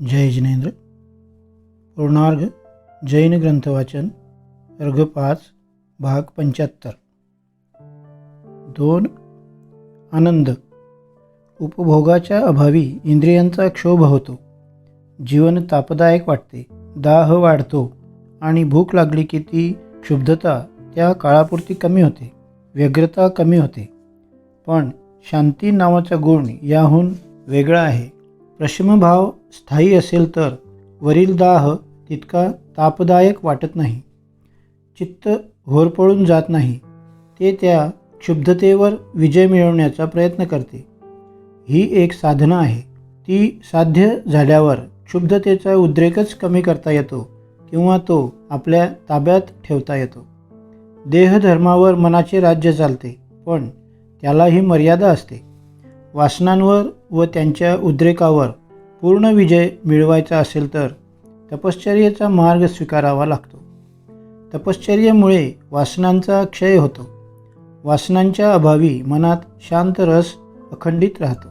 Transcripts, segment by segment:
जय जिनेंद्र. पूर्णार्घ जैन ग्रंथवाचन वर्ग 5 भाग 75. 2. आनंद. उपभोगाच्या अभावी इंद्रियांचा क्षोभ होतो. जीवन तापदायक वाटते. दाह वाढतो आणि भूक लागली की ती क्षुब्धता त्या काळापुरती कमी होते, व्यग्रता कमी होते. पण शांती नावाचा गुण याहून वेगळा आहे. प्रशमभाव स्थायी असेल तर वरील दाह तितका तापदायक वाटत नाही. चित्त होरपळून जात नाही. ते त्या क्षुब्धतेवर विजय मिळवण्याचा प्रयत्न करते. ही एक साधना आहे. ती साध्य झाल्यावर क्षुब्धतेचा उद्रेकच कमी करता येतो किंवा तो आपल्या ताब्यात ठेवता येतो. देहधर्मावर मनाचे राज्य चालते, पण त्यालाही मर्यादा असते. वासनांवर व त्यांच्या उद्रेकावर पूर्ण विजय मिळवायचा असेल तर तपश्चर्येचा मार्ग स्वीकारावा लागतो. तपश्चर्येमुळे वासनांचा क्षय होतो. वासनांच्या अभावी मनात शांत रस अखंडित राहतो.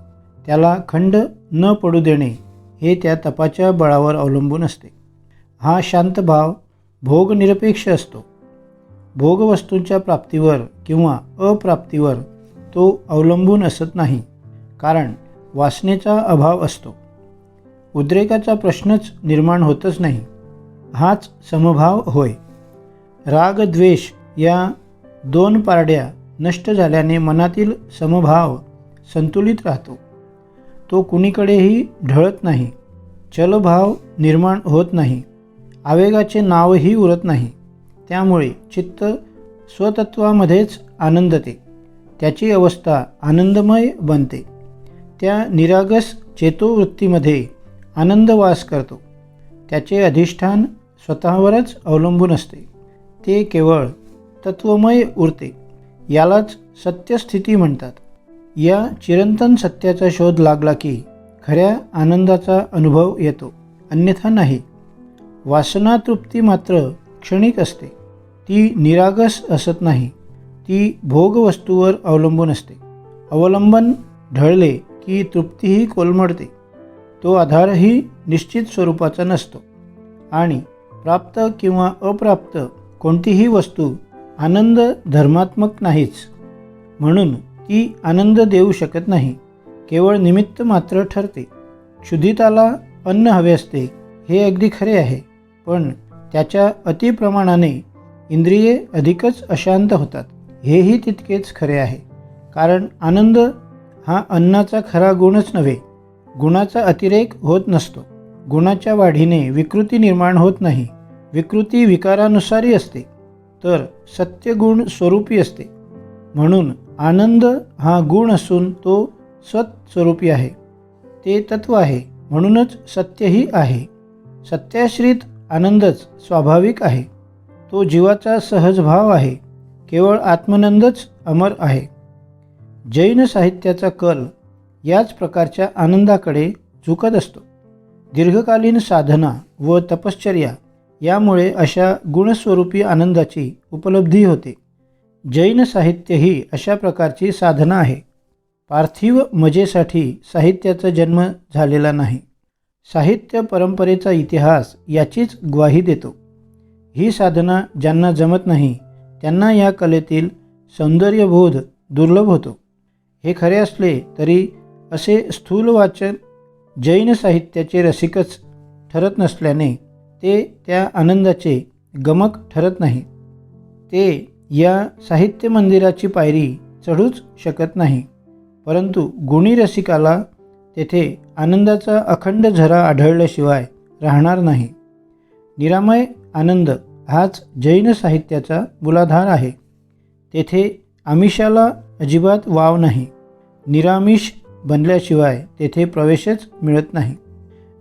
त्याला खंड न पडू देणे हे त्या तपाच्या बळावर अवलंबून असते. हा शांत भाव भोगनिरपेक्ष असतो. भोगवस्तूंच्या प्राप्तीवर किंवा अप्राप्तीवर तो अवलंबून असत नाही, कारण वासनेचा अभाव असतो. उद्रेकाचा प्रश्नच निर्माण होतच नाही. हाच समभाव होय. राग द्वेष या दोन पारड्या नष्ट झाल्याने मनातील समभाव संतुलित राहतो. तो कुणीकडेही ढळत नाही. चलभाव निर्माण होत नाही. आवेगाचे नावही उरत नाही. त्यामुळे चित्त स्वतत्वामध्येच आनंदते. त्याची अवस्था आनंदमय बनते. त्या निरागस चेतोवृत्तीमध्ये आनंद वास करतो. त्याचे अधिष्ठान स्वतःवरच अवलंबून असते. ते केवळ तत्वमय उरते. यालाच सत्यस्थिती म्हणतात. या चिरंतन सत्याचा शोध लागला की खऱ्या आनंदाचा अनुभव येतो, अन्यथा नाही. वासनातृप्ती मात्र क्षणिक असते. ती निरागस असत नाही. ती भोगवस्तूवर अवलंबून असते. अवलंबन ढळले की तृप्तीही कोलमडते. तो आधारही निश्चित स्वरूपाचा नसतो. आणि प्राप्त किंवा अप्राप्त कोणतीही वस्तू आनंद धर्मात्मक नाहीच. म्हणून ती आनंद देऊ शकत नाही. केवळ निमित्त मात्र ठरते. क्षुधिताला अन्न हवे असते, हे अगदी खरे आहे. पण त्याच्या अतिप्रमाणाने इंद्रिये अधिकच अशांत होतात, हेही तितकेच खरे आहे. कारण आनंद हा अन्नाचा खरा गुणच नव्हे. गुणाचा अतिरेक होत नसतो. गुणाच्या वाढीने विकृती निर्माण होत नाही. विकृती विकारानुसारी असते, तर सत्यगुण स्वरूपी असते. म्हणून आनंद हा गुण असून तो सत्स्वरूपी आहे. ते तत्व आहे, म्हणूनच सत्यही आहे. सत्याश्रित आनंदच स्वाभाविक आहे. तो जीवाचा सहज भाव आहे. केवळ आत्मनंदच अमर आहे. जैन साहित्याचा कल याच प्रकारच्या आनंदाकडे झुकत असतो. दीर्घकालीन साधना व तपश्चर्या यामुळे अशा गुणस्वरूपी आनंदाची उपलब्धी होते. जैन साहित्य ही अशा प्रकारची साधना आहे. पार्थिव मजेसाठी साहित्याचा जन्म झालेला नाही. साहित्य परंपरेचा इतिहास याचीच ग्वाही देतो. ही साधना ज्यांना जमत नाही त्यांना या कलेतील सौंदर्यबोध दुर्लभ होतो. हे खरे असले तरी असे स्थूल वाचन जैन साहित्याचे रसिकच ठरत नसल्याने ते त्या आनंदाचे गमक ठरत नाही. ते या साहित्य मंदिराची पायरी चढूच शकत नाही. परंतु गुणी रसिकाला तेथे आनंदाचा अखंड झरा आढळल्याशिवाय राहणार नाही. निरामय आनंद हाच जैन साहित्याचा मूलाधार आहे. तेथे आमिषाला अजिबात वाव नाही. निरामिष बनल्याशिवाय तेथे प्रवेशच मिळत नाही.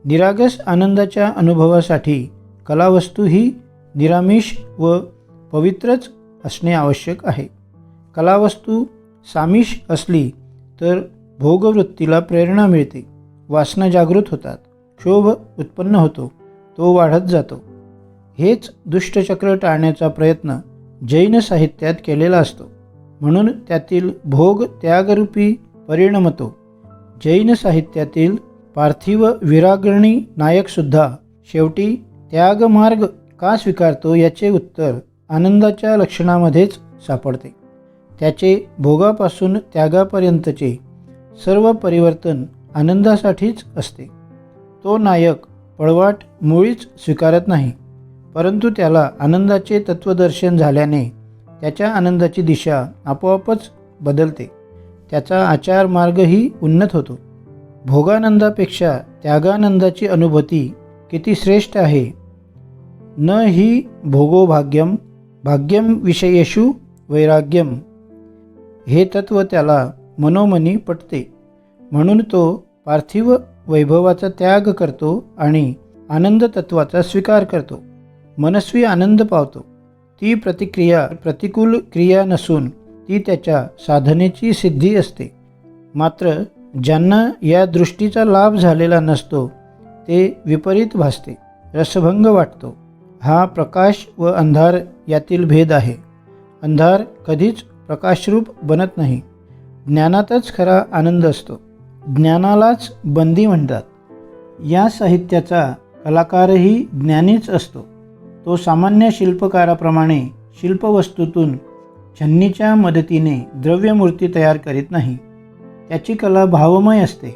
निरागस आनंदाच्या अनुभवासाठी कलावस्तू ही निरामिष व पवित्रच असणे आवश्यक आहे. कलावस्तू सामिष असली तर भोगवृत्तीला प्रेरणा मिळते. वासना जागृत होतात. क्षोभ उत्पन्न होतो. तो वाढत जातो. हेच दुष्टचक्र टाळण्याचा प्रयत्न जैन साहित्यात केलेला असतो. म्हणून त्यातील भोग त्यागरूपी परिणमतो. जैन साहित्यातील पार्थिव विरागिणी नायकसुद्धा शेवटी त्यागमार्ग का स्वीकारतो याचे उत्तर आनंदाच्या लक्षणामध्येच सापडते. त्याचे भोगापासून त्यागापर्यंतचे सर्व परिवर्तन आनंदासाठीच असते. तो नायक पळवाट मुळीच स्वीकारत नाही, परंतु त्याला आनंदाचे तत्वदर्शन झाल्याने त्याच्या आनंदाची दिशा आपोआपच बदलते. त्याचा आचार मार्गही उन्नत होतो. भोगानंदापेक्षा त्यागानंदाची अनुभूती किती श्रेष्ठ आहे. न हि भोगो भाग्यम भाग्यम विषयेषु वैराग्यम हे तत्व त्याला मनोमनी पटते. म्हणून तो पार्थिव वैभवाचा त्याग करतो आणि आनंद तत्वाचा स्वीकार करतो. मनस्वी आनंद पावतो. ती प्रतिक्रिया प्रतिकूल क्रिया नसून ती त्याच्या साधनेची सिद्धी असते. मात्र ज्यांना या दृष्टीचा लाभ झालेला नसतो ते विपरीत भासते, रसभंग वाटतो. हा प्रकाश व अंधार यातील भेद आहे. अंधार कधीच प्रकाशरूप बनत नाही. ज्ञानातच खरा आनंद असतो. ज्ञानालाच बंदी म्हणतात. या साहित्याचा कलाकारही ज्ञानीच असतो. तो सामान्य शिल्पकाराप्रमाणे शिल्पवस्तूतून छन्नीच्या मदतीने द्रव्यमूर्ती तयार करीत नाही. त्याची कला भावमय असते.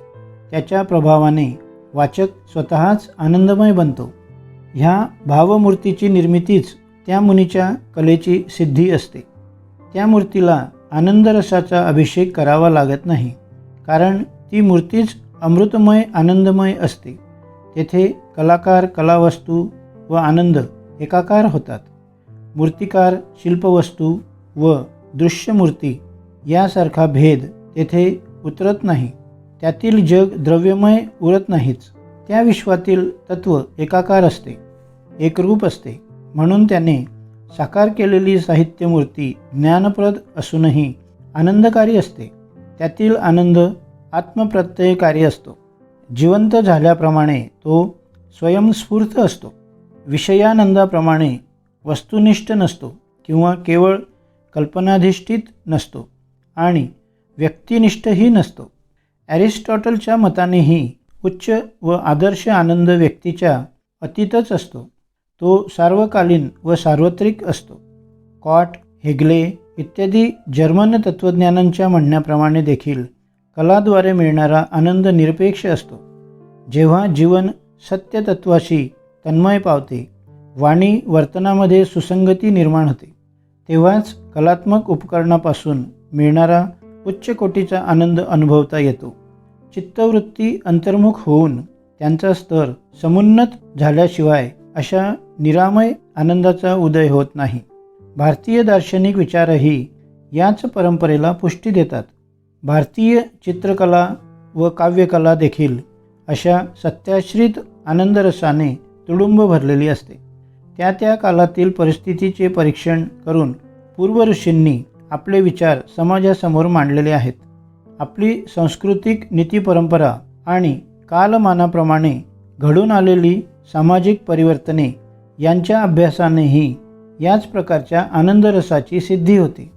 त्याच्या प्रभावाने वाचक स्वतःच आनंदमय बनतो. ह्या भावमूर्तीची निर्मितीच त्या मुनीच्या कलेची सिद्धी असते. त्या मूर्तीला आनंदरसाचा अभिषेक करावा लागत नाही, कारण ती मूर्तीच अमृतमय आनंदमय असते. तेथे कलाकार, कलावस्तू व आनंद एकाकार होतात. मूर्तिकार, शिल्पवस्तू व दृश्यमूर्ती यासारखा भेद तेथे उतरत नाही. त्यातील जग द्रव्यमय उरत नाहीच. त्या विश्वातील तत्व एकाकार असते, एकरूप असते. म्हणून त्याने साकार केलेली साहित्यमूर्ती ज्ञानप्रद असूनही आनंदकारी असते. त्यातील आनंद आत्मप्रत्ययकारी असतो. जिवंत झाल्याप्रमाणे तो स्वयंस्फूर्त असतो. विषयानंदाप्रमाणे वस्तुनिष्ठ नसतो किंवा केवळ कल्पनाधिष्ठित नसतो आणि व्यक्तिनिष्ठही नसतो. ॲरिस्टॉटलच्या मतानेही उच्च व आदर्श आनंद व्यक्तीच्या अतीतच असतो. तो सार्वकालीन व सार्वत्रिक असतो. कॉट, हेगले इत्यादी जर्मन तत्त्वज्ञानांच्या म्हणण्याप्रमाणे देखील कलाद्वारे मिळणारा आनंद निरपेक्ष असतो. जेव्हा जीवन सत्यतत्वाशी तन्मय पावते, वाणी वर्तनामध्ये सुसंगती निर्माण होते, तेव्हाच कलात्मक उपकरणापासून मिळणारा उच्च कोटीचा आनंद अनुभवता येतो. चित्तवृत्ती अंतर्मुख होऊन त्यांचा स्तर समुन्नत झाल्याशिवाय अशा निरामय आनंदाचा उदय होत नाही. भारतीय दार्शनिक विचारही याच परंपरेला पुष्टी देतात. भारतीय चित्रकला व काव्यकला देखील अशा सत्याश्रित आनंदरसाने तुडुंब भरलेली असते. त्या त्या कालातील परिस्थितीचे परीक्षण करून पूर्व ऋषींनी आपले विचार समाजासमोर मांडलेले आहेत. आपली सांस्कृतिक नीतिपरंपरा आणि कालमानाप्रमाणे घडून आलेली सामाजिक परिवर्तने यांच्या अभ्यासानेही याच प्रकारच्या आनंदरसाची सिद्धी होते.